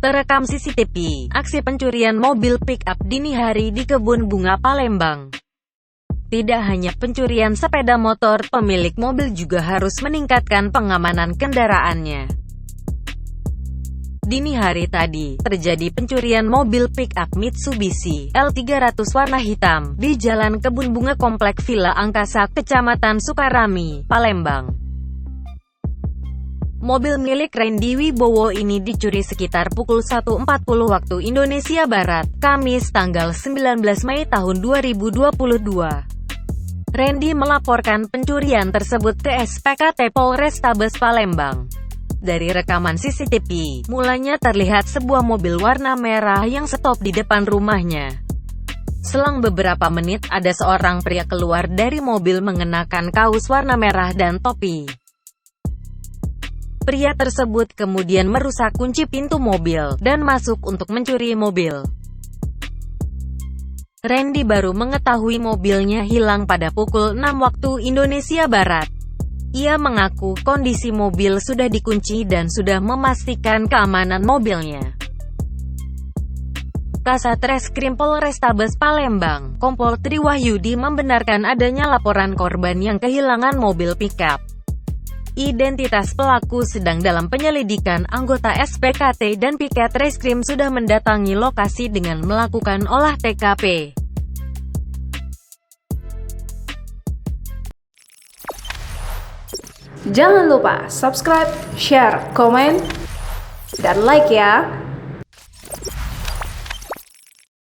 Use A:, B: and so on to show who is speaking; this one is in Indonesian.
A: Terekam CCTV, aksi pencurian mobil pick-up dini hari di Kebun Bunga Palembang. Tidak hanya pencurian sepeda motor, pemilik mobil juga harus meningkatkan pengamanan kendaraannya. Dini hari tadi, terjadi pencurian mobil pick-up Mitsubishi L300 warna hitam, di Jalan Kebun Bunga Komplek Villa Angkasa, Kecamatan Sukarami, Palembang. Mobil milik Randy Wibowo ini dicuri sekitar pukul 1.40 waktu Indonesia Barat, Kamis tanggal 19 Mei tahun 2022. Randy melaporkan pencurian tersebut ke SPKT Polrestabes Palembang. Dari rekaman CCTV, mulanya terlihat sebuah mobil warna merah yang stop di depan rumahnya. Selang beberapa menit, ada seorang pria keluar dari mobil mengenakan kaos warna merah dan topi. Pria tersebut kemudian merusak kunci pintu mobil, dan masuk untuk mencuri mobil. Randy baru mengetahui mobilnya hilang pada pukul 6 waktu Indonesia Barat. Ia mengaku kondisi mobil sudah dikunci dan sudah memastikan keamanan mobilnya. Kasat Reskrim Polrestabes Palembang, Kompol Triwahyudi membenarkan adanya laporan korban yang kehilangan mobil pickup. Identitas pelaku sedang dalam penyelidikan. Anggota SPKT dan Piket Reskrim sudah mendatangi lokasi dengan melakukan olah TKP.
B: Jangan lupa subscribe, share, komen, dan like ya!